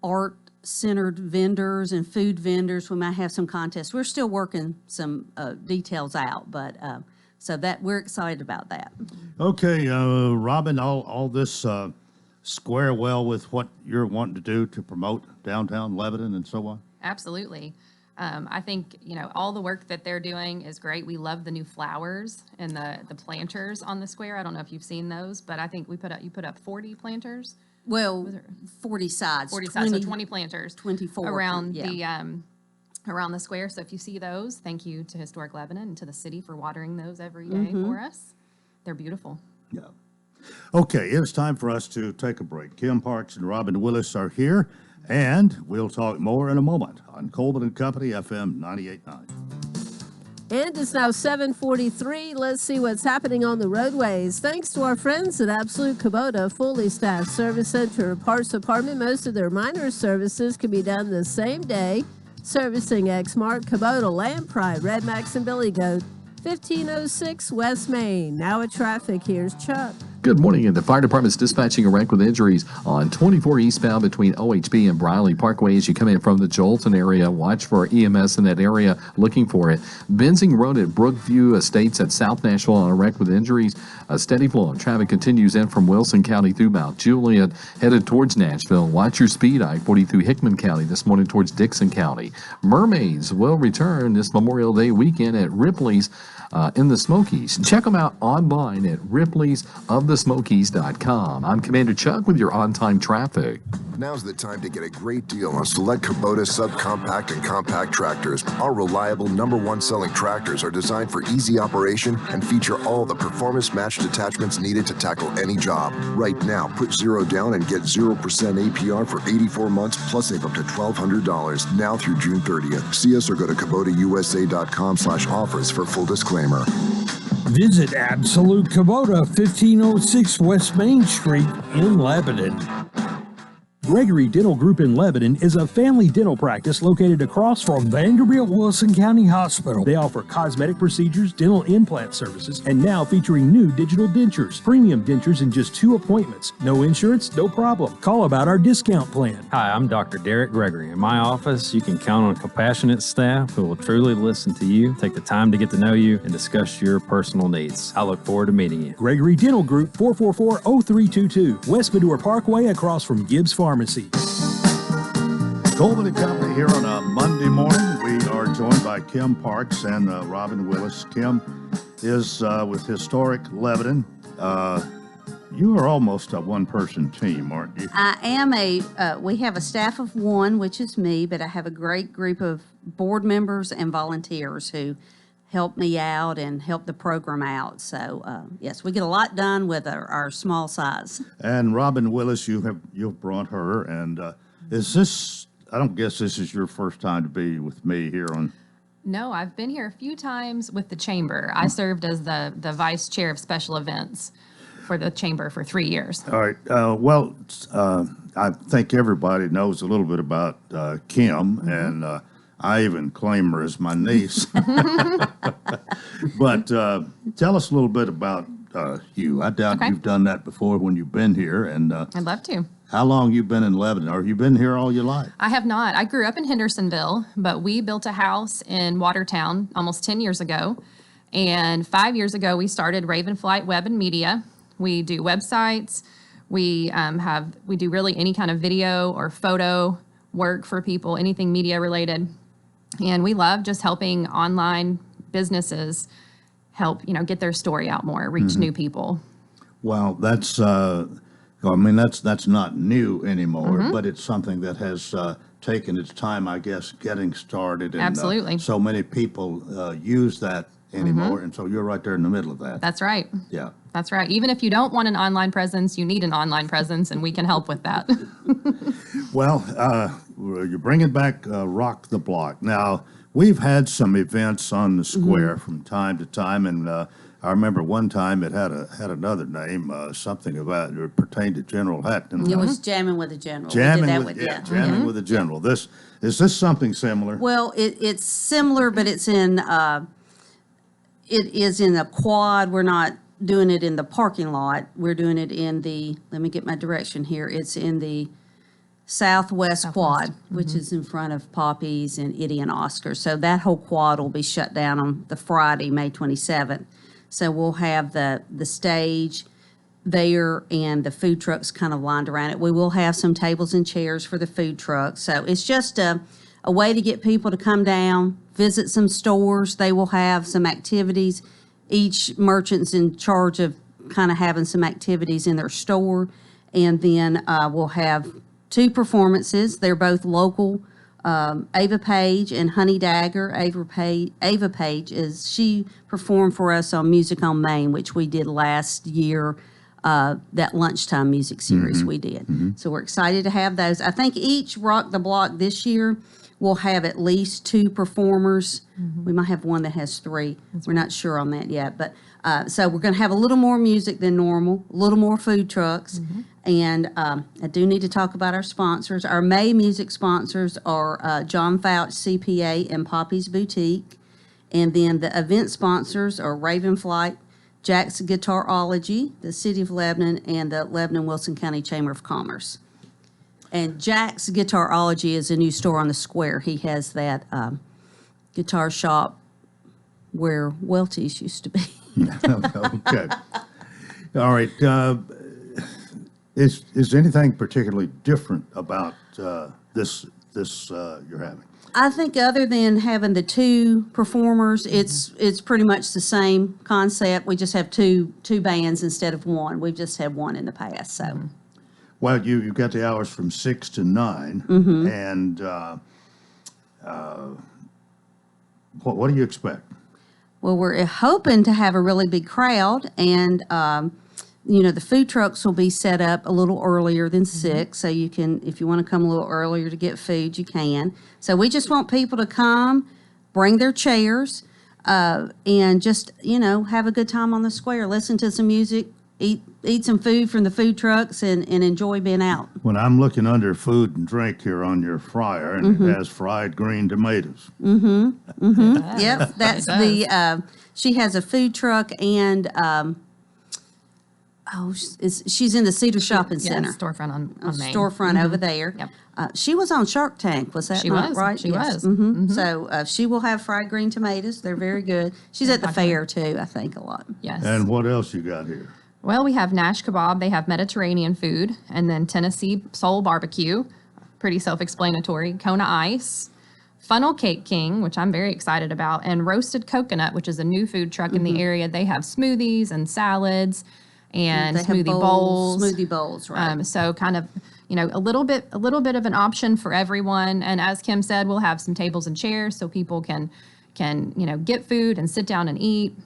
art-centered vendors and food vendors. We might have some contests. We're still working some details out, but so that we're excited about that. Okay, Robin, all this square well with what you're wanting to do to promote downtown Lebanon and so on? Absolutely. I think, all the work that they're doing is great. We love the new flowers and the planters on the square. I don't know if you've seen those, but I think you put up 40 planters. Well, 40 sides. 40 sides, so 20 planters. 24. Around around the square. So if you see those, thank you to Historic Lebanon and to the city for watering those every day for us. They're beautiful. Yeah. Okay, it's time for us to take a break. Kim Parks and Robin Willis are here, and we'll talk more in a moment on Coleman and Company, FM 98.9. And it's now 7:43. Let's see what's happening on the roadways. Thanks to our friends at Absolute Kubota, fully staffed service center, parts department. Most of their minor services can be done the same day. Servicing Exmark, Kubota, Land Pride, Red Max, and Billy Goat. 1506 West Main. Now at traffic, here's Chuck. Good morning. And the fire department's dispatching a wreck with injuries on 24 eastbound between OHB and Briley Parkway as you come in from the Jolton area. Watch for EMS in that area looking for it. Benzing Road at Brookview Estates at South Nashville on a wreck with injuries. A steady flow of traffic continues in from Wilson County through Mount Juliet, headed towards Nashville. Watch your speed, I-40 through Hickman County this morning towards Dixon County. Mermaids will return this Memorial Day weekend at Ripley's in the Smokies. Check them out online at ripleysofthesmokies.com. I'm Commander Chuck with your on-time traffic. Now's the time to get a great deal on select Kubota subcompact and compact tractors. Our reliable #1 selling tractors are designed for easy operation and feature all the performance-matched attachments needed to tackle any job. Right now, put 0 down and get 0% APR for 84 months plus save up to $1,200 now through June 30th. See us or go to KubotaUSA.com/offers for full disclaimer. Visit Absolute Kubota, 1506 West Main Street in Lebanon. Gregory Dental Group in Lebanon is a family dental practice located across from Vanderbilt Wilson County Hospital. They offer cosmetic procedures, dental implant services, and now featuring new digital dentures. Premium dentures in just 2 appointments. No insurance, no problem. Call about our discount plan. Hi, I'm Dr. Derek Gregory. In my office, you can count on a compassionate staff who will truly listen to you, take the time to get to know you, and discuss your personal needs. I look forward to meeting you. Gregory Dental Group, 444-0322, West Medora Parkway across from Gibbs Pharmacy. Coleman and Company here on a Monday morning. We are joined by Kim Parks and Robin Willis. Kim is with Historic Lebanon. You are almost a one-person team, aren't you? I am we have a staff of 1, which is me, but I have a great group of board members and volunteers who help me out and help the program out. So, yes, we get a lot done with our small size. And Robin Willis, you've brought her, and is this, I don't guess this is your first time to be with me here on... No, I've been here a few times with the chamber. I served as the vice chair of special events for the chamber for 3 years. All right. I think everybody knows a little bit about Kim, and I even claim her as my niece. But tell us a little bit about you. I doubt you've done that before when you've been here. And I'd love to. How long you been in Lebanon? Or have you been here all your life? I have not. I grew up in Hendersonville, but we built a house in Watertown almost 10 years ago. And 5 years ago, we started Ravenflight Web and Media. We do websites. We do really any kind of video or photo work for people, anything media related. And we love just helping online businesses help, get their story out more, reach new people. Well, that's that's not new anymore, but it's something that has taken its time, I guess, getting started. And, Absolutely. So many people use that anymore, and so you're right there in the middle of that. That's right. Yeah. That's right. Even if you don't want an online presence, you need an online presence, and we can help with that. Well, you're bringing back Rock the Block. Now, we've had some events on the square from time to time, and I remember one time it had another name, something about it pertained to General Hatton. It was Jamming with the General. Jamming we did that with, with yeah, Jamming with the General. Is this something similar? Well, it's similar, but it is in a quad. We're not doing it in the parking lot. We're doing it in let me get my direction here. It's in the Southwest Quad, which is in front of Poppy's and Itty and Oscar. So that whole quad will be shut down on the Friday, May 27th. So we'll have the stage there and the food trucks kind of lined around it. We will have some tables and chairs for the food trucks. So it's just a way to get people to come down, visit some stores. They will have some activities. Each merchant's in charge of kind of having some activities in their store. And then we'll have 2 performances. They're both local. Ava Page and Honey Dagger. Ava Page she performed for us on Music on Main, which we did last year, that lunchtime music series we did. So we're excited to have those. I think each Rock the Block this year will have at least 2 performers. We might have one that has 3. We're not sure on that yet. But so we're going to have a little more music than normal, a little more food trucks. And I do need to talk about our sponsors. Our May music sponsors are John Fouch CPA and Poppy's Boutique. And then the event sponsors are Raven Flight, Jack's Guitarology, the City of Lebanon, and the Lebanon Wilson County Chamber of Commerce. And Jack's Guitarology is a new store on the square. He has that guitar shop where Welty's used to be. Okay. All right. Is anything particularly different about this you're having? I think other than having the 2 performers, it's pretty much the same concept. We just have two bands instead of 1. We've just had 1 in the past, so. Well, you've got the hours from 6 to 9, and what do you expect? Well, we're hoping to have a really big crowd, and the food trucks will be set up a little earlier than 6, so you can, if you want to come a little earlier to get food, you can. So we just want people to come, bring their chairs, and just, have a good time on the square, listen to some music, eat some food from the food trucks, and enjoy being out. When I'm looking under food and drink here on your fryer, and it has fried green tomatoes. Yep, that's she has a food truck, and she's in the Cedar Shopping Center. Storefront on Main. Storefront over there. Yep. She was on Shark Tank, was that She not was. right? She was. So she will have fried green tomatoes. They're very good. She's at the fair too, I think, a lot. Yes. And what else you got here? Well, we have Nash Kebab. They have Mediterranean food. And then Tennessee Soul Barbecue. Pretty self-explanatory. Kona Ice. Funnel Cake King, which I'm very excited about. And Roasted Coconut, which is a new food truck in the area. They have smoothies and salads and They have smoothie bowls. Smoothie bowls, right. So kind of, a little bit of an option for everyone. And as Kim said, we'll have some tables and chairs so people can get food and sit down and eat.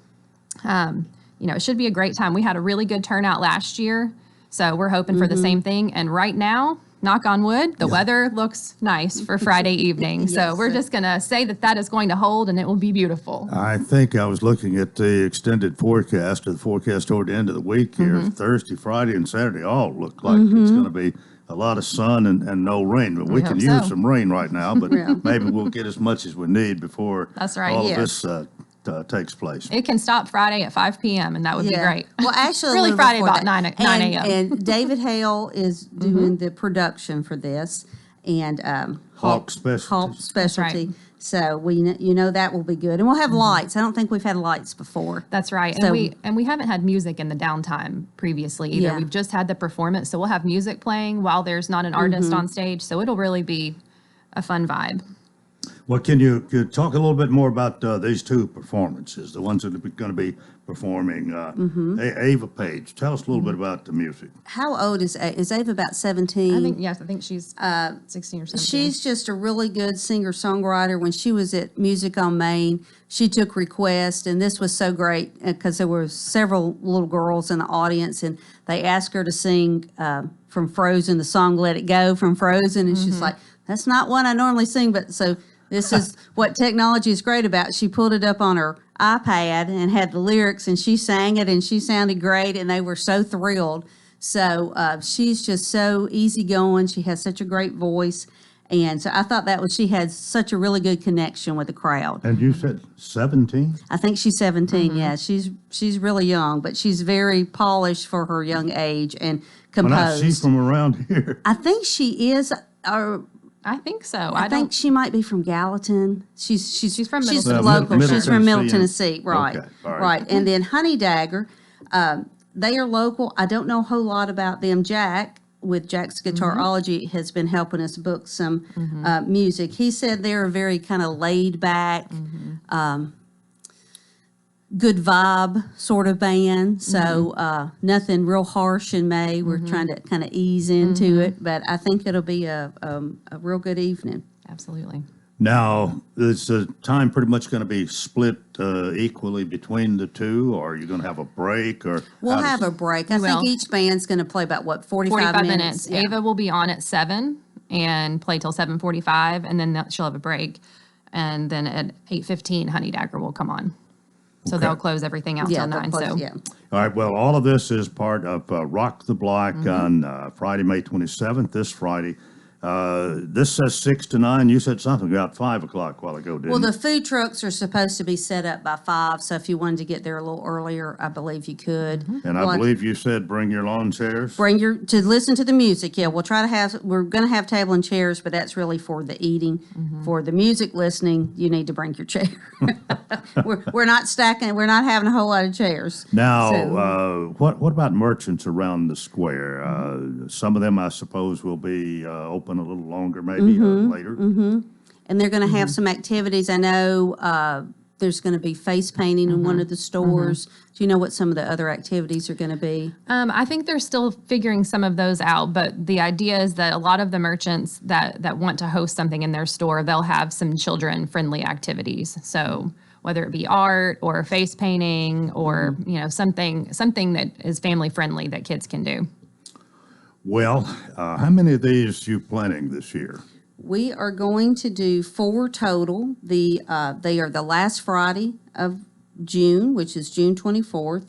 It should be a great time. We had a really good turnout last year, so we're hoping for the same thing. And right now, knock on wood, the weather looks nice for Friday evening. So we're just going to say that is going to hold, and it will be beautiful. I think I was looking at the extended forecast, or the forecast toward the end of the week here. Thursday, Friday, and Saturday all look like it's going to be a lot of sun and no rain. But we can use some rain right now, but maybe we'll get as much as we need before That's right. all of this takes place. It can stop Friday at 5 p.m., and that would be great. Well, actually, really a little Friday before about that. 9 a.m. And David Hale is doing the production for this, and Hawk Specialty. Hawk Specialty. Right. So that will be good, and we'll have lights. I don't think we've had lights before. That's right. So- And we haven't had music in the downtime previously either. Yeah. We've just had the performance, so we'll have music playing while there's not an artist on stage. So it'll really be a fun vibe. Well, can you talk a little bit more about these two performances, the ones that are going to be performing? Ava Page, tell us a little bit about the music. How old is Ava? About 17? I think she's 16 or 17. She's just a really good singer-songwriter. When she was at Music on Main, she took requests, and this was so great because there were several little girls in the audience, and they asked her to sing from Frozen, the song Let It Go from Frozen, and she's like, that's not one I normally sing, but so this is what technology is great about. She pulled it up on her iPad and had the lyrics, and she sang it, and she sounded great, and they were so thrilled. So she's just so easygoing. She has such a great voice. And so I thought she had such a really good connection with the crowd. And you said 17? I think she's 17, yeah. She's really young, but she's very polished for her young age and composed. When I see from around here. I think she is, I think so. I think she might be from Gallatin. She's from she's Middle local. Middle She's from Middle Tennessee. Tennessee, right? Okay, all right. Right. And then Honey Dagger, they are local. I don't know a whole lot about them. Jack with Jack's Guitarology has been helping us book some music. He said they're a very kind of laid back, good vibe sort of band. So nothing real harsh in May. We're trying to kind of ease into it, but I think it'll be a real good evening. Absolutely. Now, is the time pretty much going to be split equally between the two, or are you going to have a break? Or We'll have a break. I think each band's going to play about, 45 minutes? Yeah. Ava will be on at 7 and play till 7:45, and then she'll have a break. And then at 8:15, Honey Dagger will come on. So they'll close everything out till 9. All right, well, all of this is part of Rock the Block on Friday, May 27th, this Friday. This says 6 to 9. You said something about 5 o'clock a while ago, didn't Well, you? the food trucks are supposed to be set up by 5, so if you wanted to get there a little earlier, I believe you could. And I believe you said bring your lawn chairs? To listen to the music, yeah. We're going to have table and chairs, but that's really for the eating. For the music listening, you need to bring your chair. we're not stacking, we're not having a whole lot of chairs. Now, what about merchants around the square? Some of them, I suppose, will be open a little longer, maybe later. And they're going to have some activities. I know there's going to be face painting in one of the stores. Do you know what some of the other activities are going to be? I think they're still figuring some of those out, but the idea is that a lot of the merchants that want to host something in their store, they'll have some children-friendly activities. So whether it be art or face painting or something that is family-friendly that kids can do. Well, how many of these you planning this year? We are going to do 4 total. They are the last Friday of June, which is June 24th,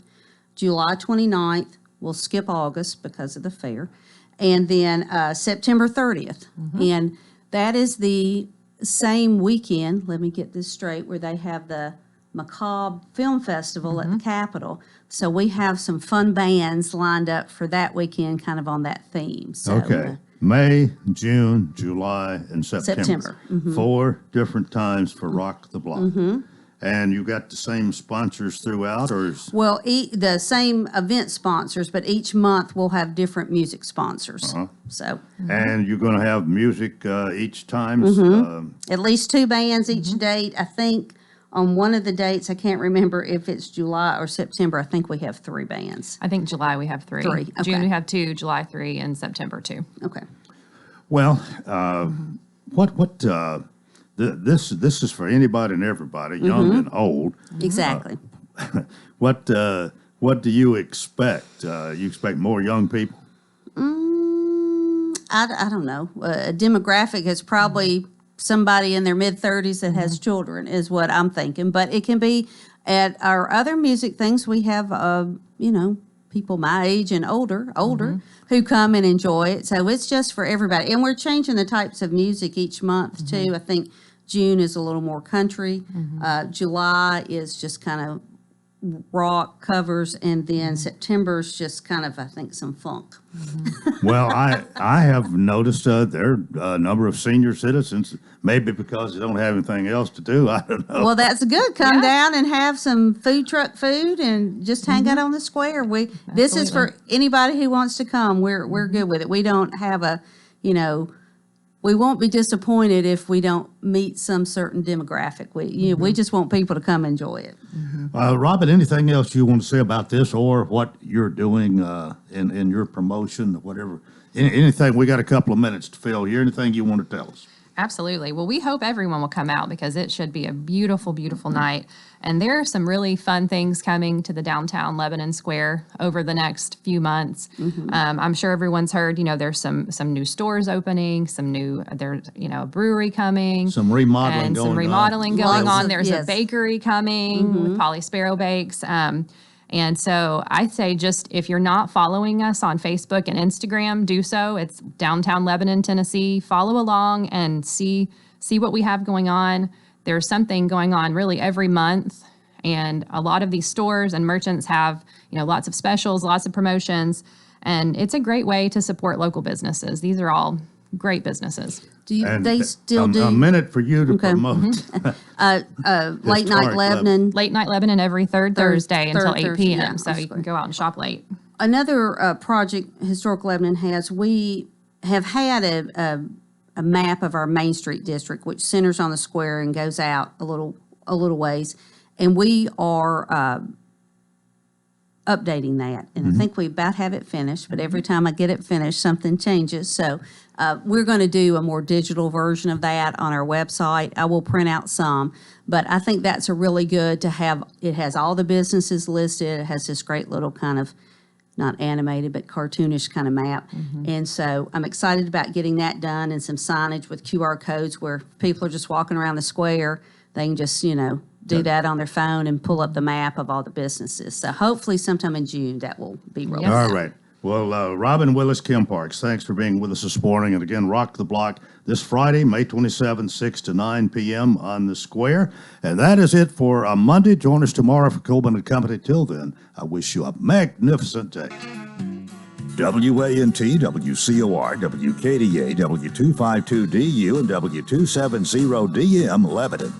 July 29th. We'll skip August because of the fair. And then September 30th. And that is the same weekend, let me get this straight, where they have the Macabre Film Festival at the Capitol. So we have some fun bands lined up for that weekend, kind of on that theme. So, Okay. May, June, July, and September. 4 different times for Rock the Block. And you got the same sponsors throughout, or Well, the same event sponsors, but each month we'll have different music sponsors. So and you're going to have music each time? at least 2 bands each date. I think on one of the dates, I can't remember if it's July or September, I think we have 3 bands. I think July we have 3. 3, okay. June we have 2, July 3, and September 2. Okay. Well, this is for anybody and everybody, young and old. Exactly. What do you expect? You expect more young people? I don't know. A demographic is probably somebody in their mid-30s that has children is what I'm thinking. But it can be at our other music things. We have, people my age and older who come and enjoy it. So it's just for everybody. And we're changing the types of music each month, too. I think June is a little more country. July is just kind of rock covers, and then September's just kind of, I think, some funk. Well, I have noticed there are a number of senior citizens, maybe because they don't have anything else to do. I don't know. Well, that's good. Come down and have some food truck food and just hang out on the square. This is for anybody who wants to come. We're good with it. We don't have a, we won't be disappointed if we don't meet some certain demographic. We just want people to come enjoy it. Robin, anything else you want to say about this or what you're doing in your promotion, whatever? Anything? We got a couple of minutes to fill here. Anything you want to tell us? Absolutely. Well, we hope everyone will come out because it should be a beautiful, beautiful night. And there are some really fun things coming to the downtown Lebanon Square over the next few months. I'm sure everyone's heard, there's some new stores opening, there's, a brewery coming. Some remodeling and going some remodeling on. going Lots on. of- There's yes. a bakery coming with Polly Sparrow Bakes. And so I say just if you're not following us on Facebook and Instagram, do so. It's Downtown Lebanon, Tennessee. Follow along and see what we have going on. There's something going on really every month. And a lot of these stores and merchants have, lots of specials, lots of promotions. And it's a great way to support local businesses. These are all great businesses. They still do a minute for you to Okay. promote. Late Night Lebanon. Late Night Lebanon every third Thursday until 8 Thursday, p.m. yeah, so I'm you can go out and shop late. Another project Historic Lebanon has, we have had a map of our Main Street district, which centers on the square and goes out a little ways. And we are updating that. And I think we about have it finished, but every time I get it finished, something changes. So we're going to do a more digital version of that on our website. I will print out some, but I think that's a really good to have. It has all the businesses listed. It has this great little kind of, not animated, but cartoonish kind of map. And so I'm excited about getting that done and some signage with QR codes where people are just walking around the square. They can just, do that on their phone and pull up the map of all the businesses. So hopefully sometime in June that will be rolled out. All right. Well, Robin Willis, Kim Parks, thanks for being with us this morning. And again, Rock the Block this Friday, May 27th, 6 to 9 p.m. on the square. And that is it for Monday. Join us tomorrow for Coleman and Company. Till then, I wish you a magnificent day. WANT, WCOR, WKDA, W252DU, and W270DM, Lebanon.